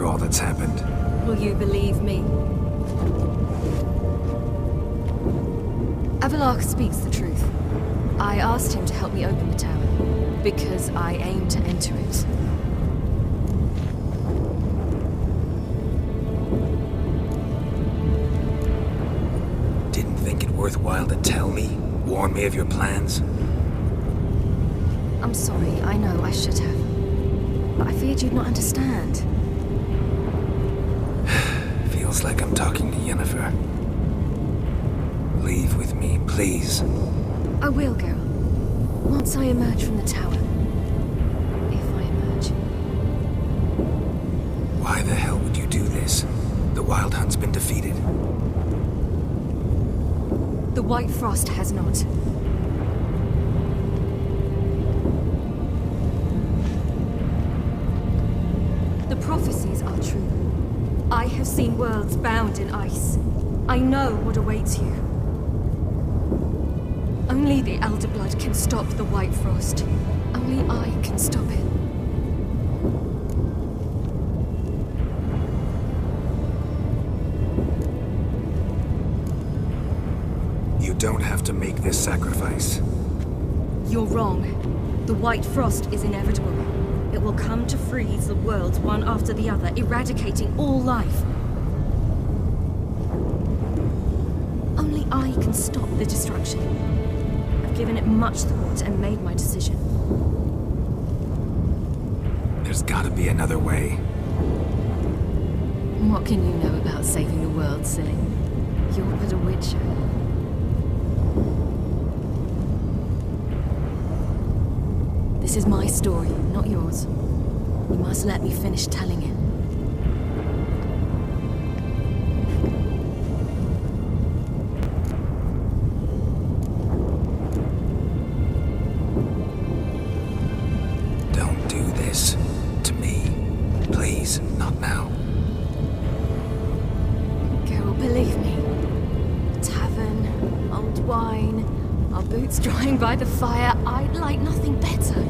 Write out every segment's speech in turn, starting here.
after all that's happened. Will you believe me? Avalark speaks the truth. I asked him to help me open the tower, because I aim to enter it. Didn't think it worthwhile to tell me? Warn me of your plans? I'm sorry, I know I should have. But I feared you'd not understand. Feels like I'm talking to Yennefer. Leave with me, please. I will, Geralt. Once I emerge from the tower. If I emerge. Why the hell would you do this? The Wild Hunt's been defeated. The White Frost has not. The prophecies are true. I have seen worlds bound in ice. I know what awaits you. Only the Elder Blood can stop the White Frost. Only I can stop it. You don't have to make this sacrifice. You're wrong. The White Frost is inevitable. It will come to freeze the worlds one after the other, eradicating all life. Only I can stop the destruction. I've given it much thought and made my decision. There's gotta be another way. What can you know about saving the world, silly? You're but a witcher. This is my story, not yours. You must let me finish telling it. Don't do this to me. Please, not now. Geralt, believe me. Tavern, old wine, our boots drying by the fire. I'd like nothing better.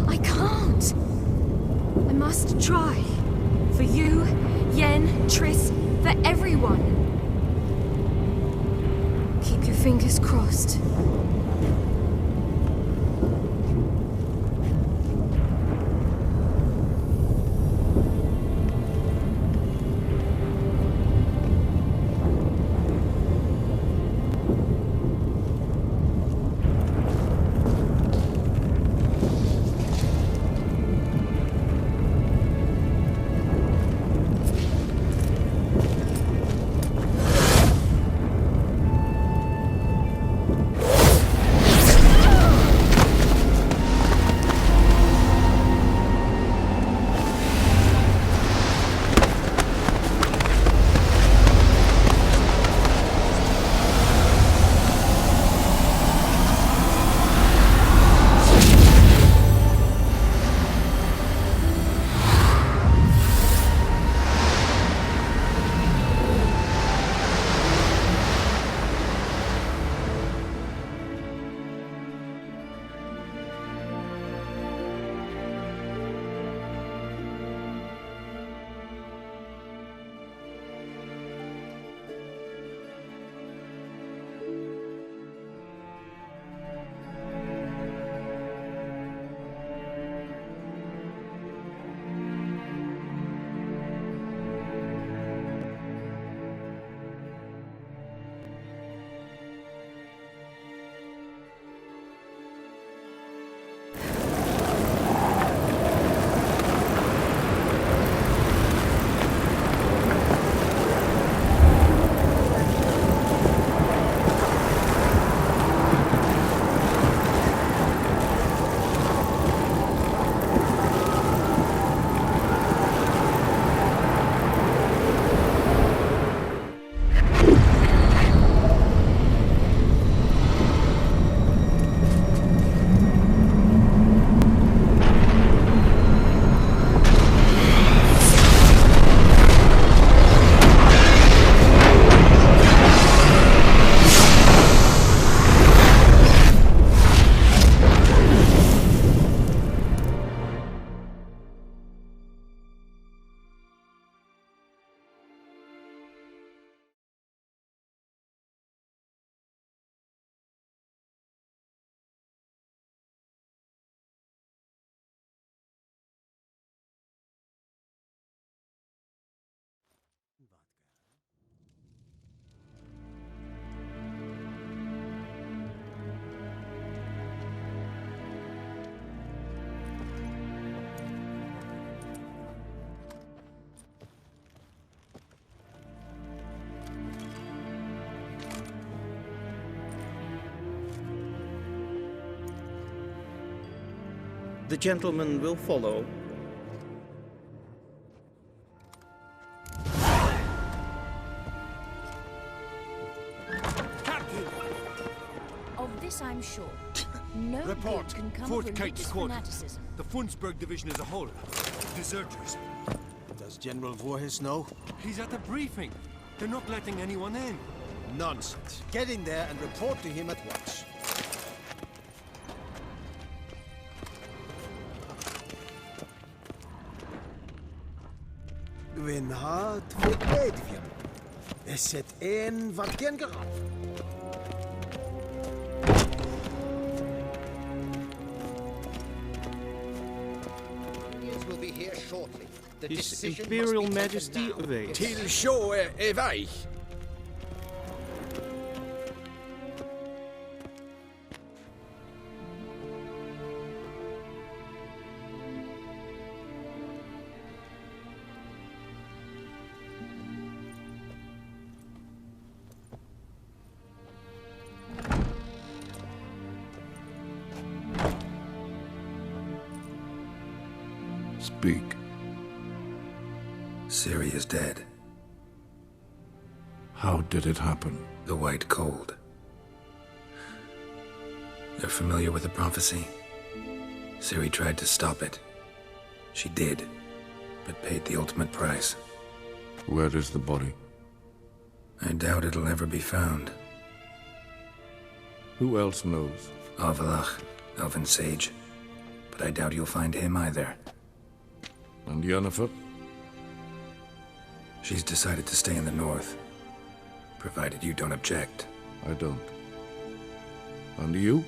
I can't. I must try. For you, Yen, Triss, for everyone. Keep your fingers crossed. The gentleman will follow. Of this I'm sure. No Report. good can come Fourth of Kite religious Squad. fanaticism. The Funsberg division as a whole. Deserters. Does General Voorhis know? He's at the briefing. They're not letting anyone in. Nonsense. Get in there and report to him at once. Gwyn ha twee edvium. Is het een wat geen geraf? Will be here shortly. The His decision Imperial must be Majesty taken now. awaits. Til sjå är väg. Speak. Ciri is dead. How did it happen? The White Cold. You're familiar with the prophecy? Ciri tried to stop it. She did, but paid the ultimate price. Where is the body? I doubt it'll ever be found. Who else knows? Avalach, Elven Sage. But I doubt you'll find him either. And Yennefer? She's decided to stay in the north. Provided you don't object. I don't. And you?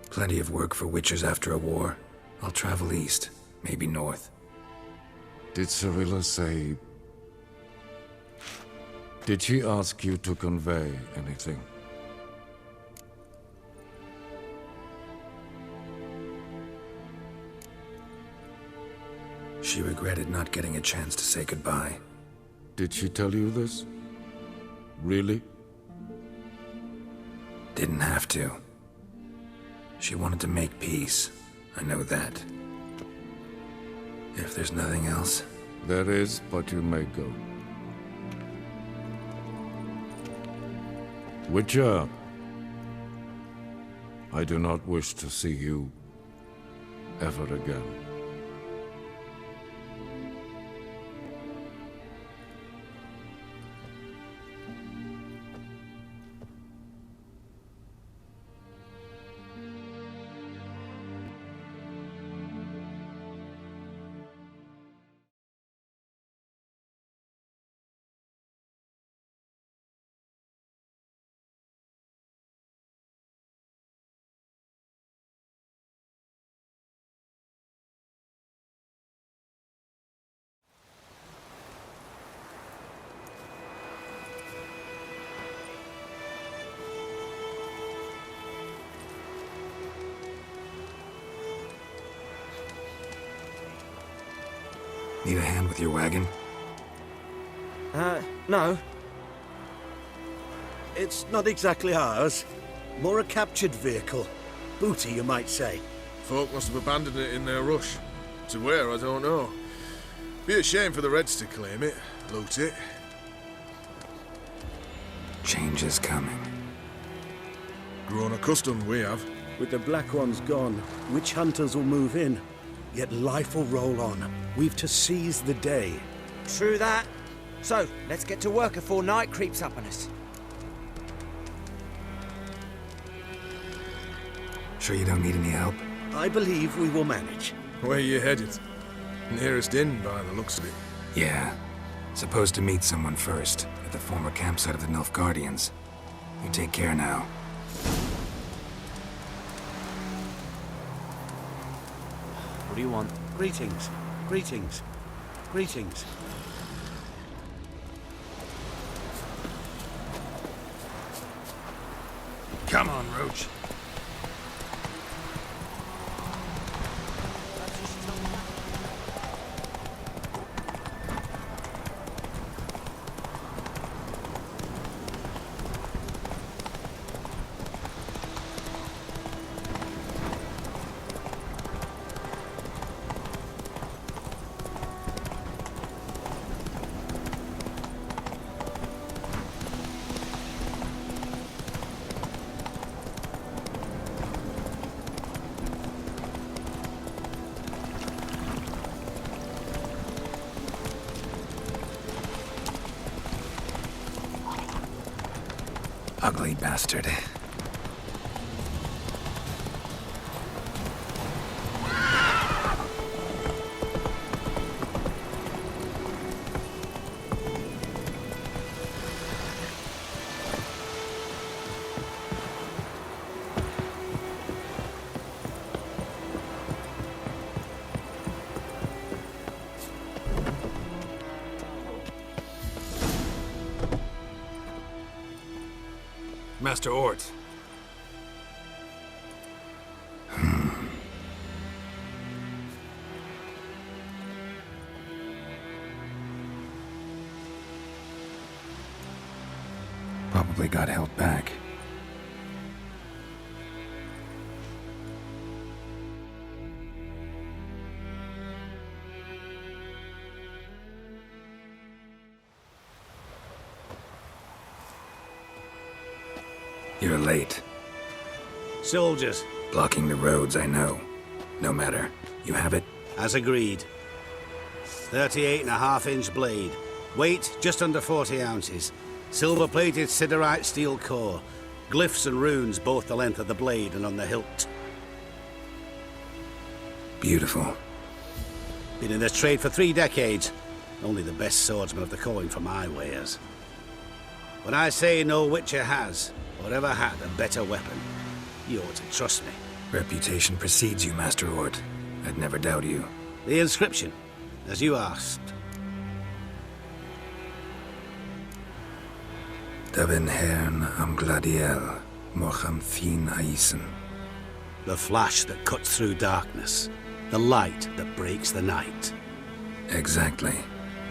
Plenty of work for witchers after a war. I'll travel east, maybe north. Did Cirilla say... Did she ask you to convey anything? She regretted not getting a chance to say goodbye. Did she tell you this? Really? Didn't have to. She wanted to make peace. I know that. If there's nothing else... There is, but you may go. Witcher, I do not wish to see you ever again. Need a hand with your wagon? No. It's not exactly ours. More a captured vehicle. Booty, you might say. Folk must have abandoned it in their rush. To where, I don't know. Be a shame for the Reds to claim it, loot it. Change is coming. Grown accustomed, we have. With the Black Ones gone, witch hunters will move in. Yet life will roll on. We've to seize the day. True that. So, let's get to work before night creeps up on us. Sure you don't need any help? I believe we will manage. Where you headed? Nearest inn, by the looks of it. Yeah. Supposed to meet someone first, at the former campsite of the Nilfgaardians. You take care now. What do you want? Greetings. Greetings. Greetings. Come on, Roach. Ugly bastard. Master Ort. Probably got held back. You're late. Soldiers. Blocking the roads, I know. No matter. You have it? As agreed. 38.5-inch blade. Weight just under 40 ounces. Silver-plated siderite steel core. Glyphs and runes both the length of the blade and on the hilt. Beautiful. Been in this trade for 3 decades. Only the best swordsman of the calling for my wares. When I say no witcher has, or ever had, a better weapon, you ought to trust me. Reputation precedes you, Master Ort. I'd never doubt you. The inscription, as you asked. Daven hern am gladiel, mocham fin aisen. The flash that cuts through darkness. The light that breaks the night. Exactly.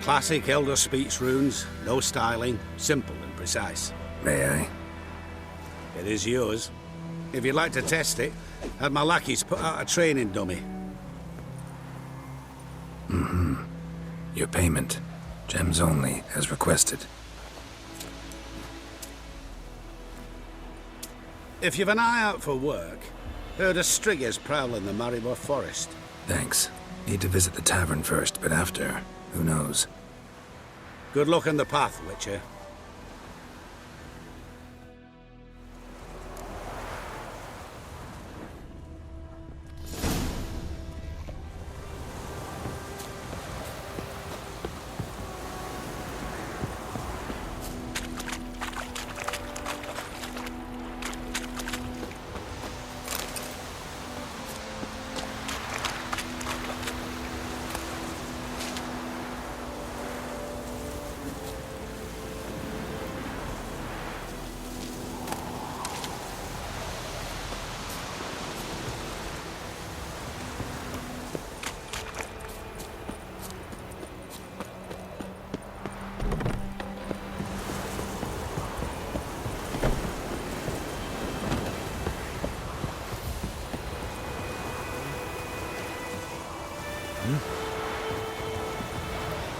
Classic Elder Speech runes, no styling, simple and precise. May I? It is yours. If you'd like to test it, have my lackeys put out a training dummy. Your payment. Gems only, as requested. If you've an eye out for work, heard of striggers prowling the Maribor forest. Thanks. Need to visit the tavern first, but after, who knows? Good luck on the path, Witcher.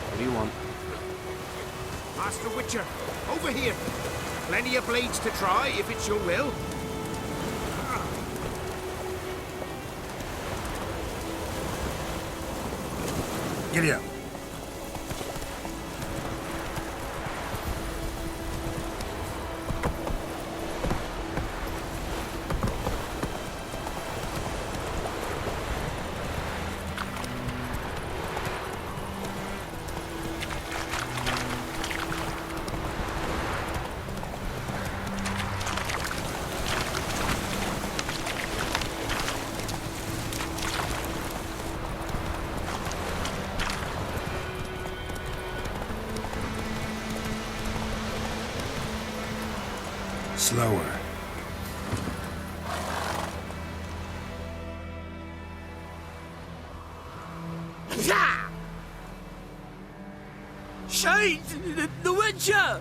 What do you want? Master Witcher, over here. Plenty of blades to try, if it's your will. Giddy up. Slower. Shade! The Witcher!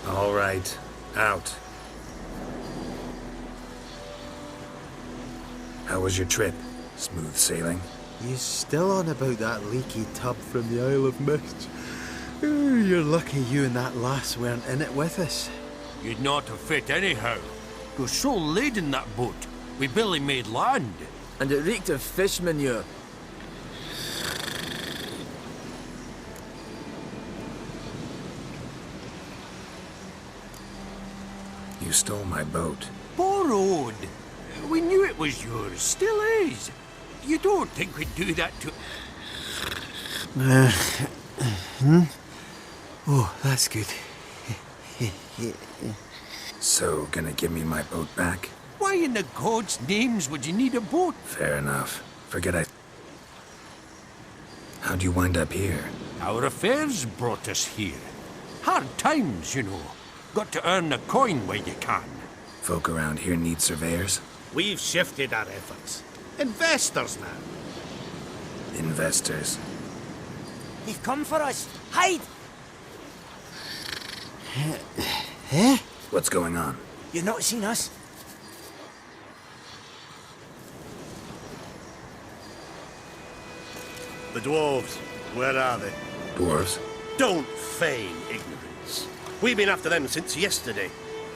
All right. Out. How was your trip? Smooth sailing? You still on about that leaky tub from the Isle of Mist? Ooh, you're lucky you and that lass weren't in it with us. You'd not have fit anyhow. You're so laden that boat. We barely made land. And it reeked of fish manure. You stole my boat. Borrowed. We knew it was yours. Still is. You don't think we'd do that to... Oh, that's good. So, gonna give me my boat back? Why in the gods' names would you need a boat? Fair enough. Forget I... How'd you wind up here? Our affairs brought us here. Hard times, you know. Got to earn the coin where you can. Folk around here need surveyors? We've shifted our efforts. Investors now. Investors. They've come for us. Hide! What's going on? You've not seen us? The dwarves, where are they? Dwarves? Don't feign ignorance. We've been after them since yesterday,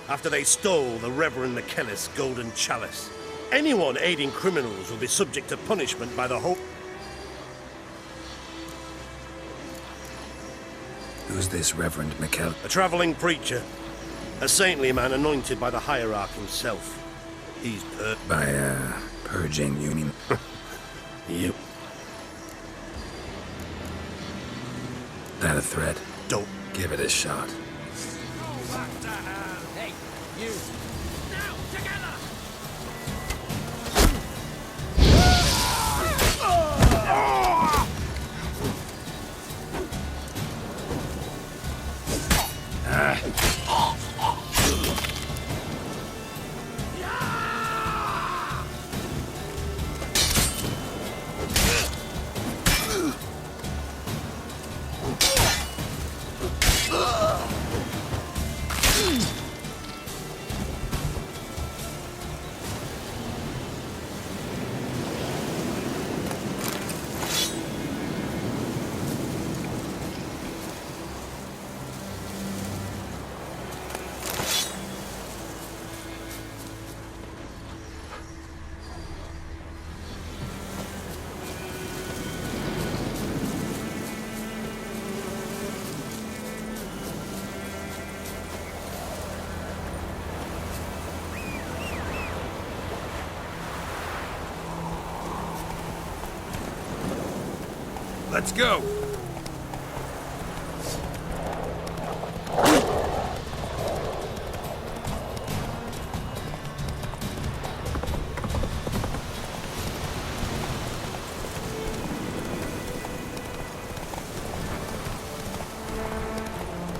after they stole the Reverend McKellis' golden chalice. Anyone aiding criminals will be subject to punishment by the whole... Who's this Reverend McKell? A travelling preacher. A saintly man anointed by the hierarch himself. He's purging Union. Yep. That a threat? Don't. Give it a shot. Hey, you. Now, together! Let's go.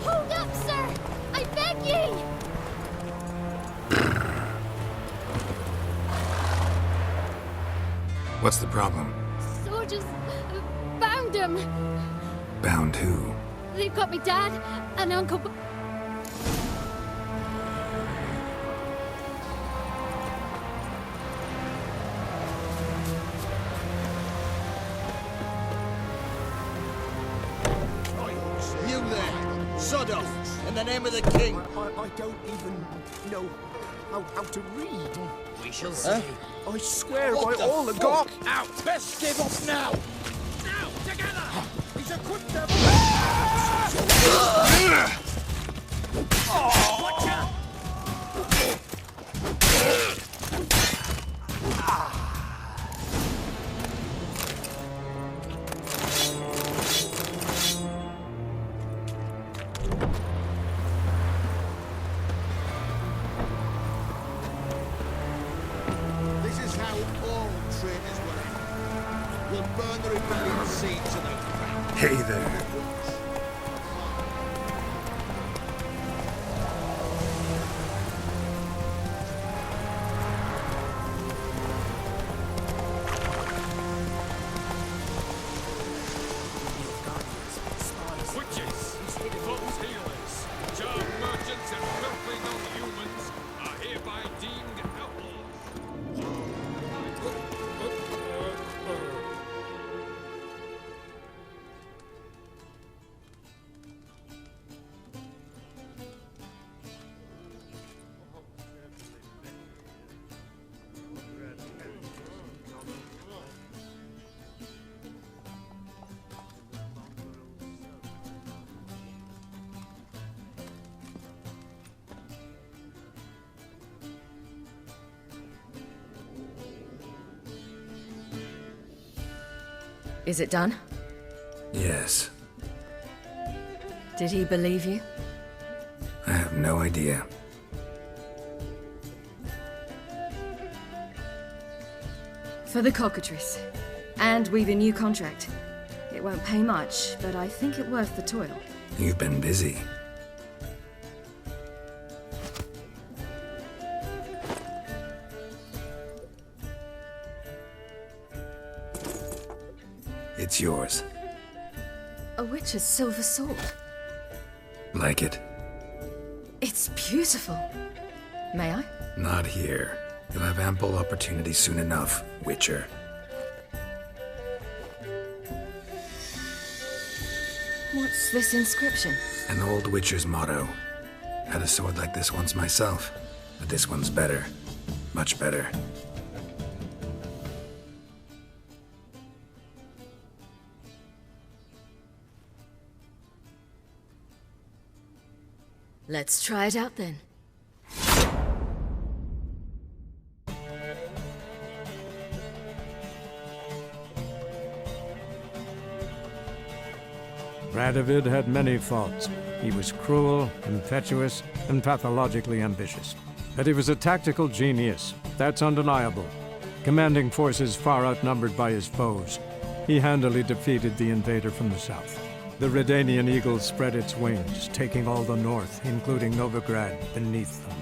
Hold up, sir! I beg ye! What's the problem? Soldiers bound him. Bound who? They've got me dad and uncle. You there! Sod off! In the name of the king! I don't even know how to read. We shall see. I swear by all the God. Out! Best give up now! Now, together! He's a quick devil! Watch out! This is how all traitors will end. We'll burn the rebellion seed to the ground. Hey there. Witches, foes healers, charm merchants Is it done? Yes. Did he believe you? I have no idea. For the cockatrice. And we've a new contract. It won't pay much, but I think it worth the toil. You've been busy. It's yours. A witch's silver sword. Like it? It's beautiful. May I? Not here. You'll have ample opportunity soon enough, Witcher. What's this inscription? An old Witcher's motto. Had a sword like this once myself, but this one's better. Much better. Let's try it out then. Radovid had many faults. He was cruel, impetuous, and pathologically ambitious. But he was a tactical genius. That's undeniable. Commanding forces far outnumbered by his foes, he handily defeated the invader from the south. The Redanian eagle spread its wings, taking all the north, including Novigrad, beneath them.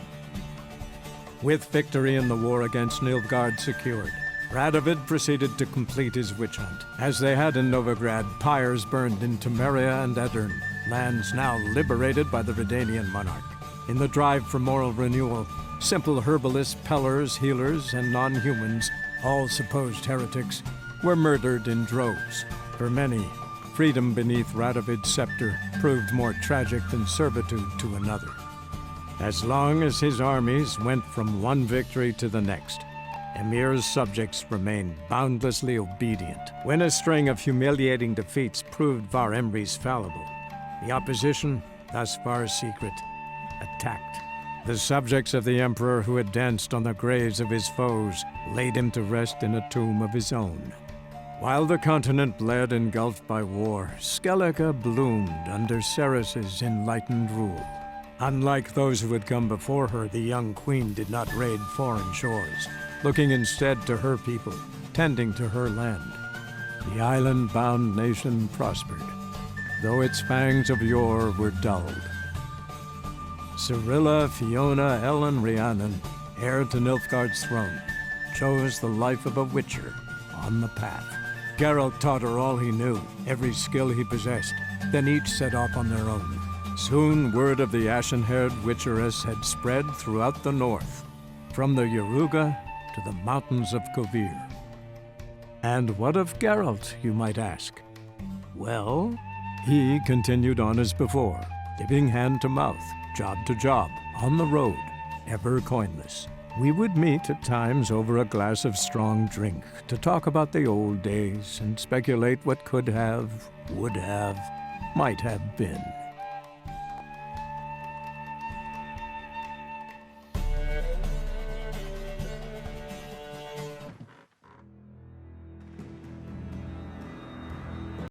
With victory in the war against Nilfgaard secured, Radovid proceeded to complete his witch hunt. As they had in Novigrad, pyres burned in Temeria and Aedirn, lands now liberated by the Redanian monarch. In the drive for moral renewal, simple herbalists, pellers, healers, and non-humans, all supposed heretics, were murdered in droves. For many, freedom beneath Radovid's scepter proved more tragic than servitude to another. As long as his armies went from one victory to the next, Emir's subjects remained boundlessly obedient. When a string of humiliating defeats proved Var Emreis fallible, the opposition, thus far secret, attacked. The subjects of the Emperor who had danced on the graves of his foes laid him to rest in a tomb of his own. While the continent bled engulfed by war, Skellige bloomed under Ceres's enlightened rule. Unlike those who had come before her, the young queen did not raid foreign shores, looking instead to her people, tending to her land. The island-bound nation prospered, though its fangs of yore were dulled. Cyrilla, Fiona, Ellen, Rhiannon, heir to Nilfgaard's throne, chose the life of a witcher on the path. Geralt taught her all he knew, every skill he possessed, then each set off on their own. Soon word of the ashen-haired witcheress had spread throughout the north, from the Yaruga to the mountains of Kovir. And what of Geralt, you might ask? Well, he continued on as before, giving hand to mouth, job to job, on the road, ever coinless. We would meet at times over a glass of strong drink to talk about the old days and speculate what could have, would have, might have been.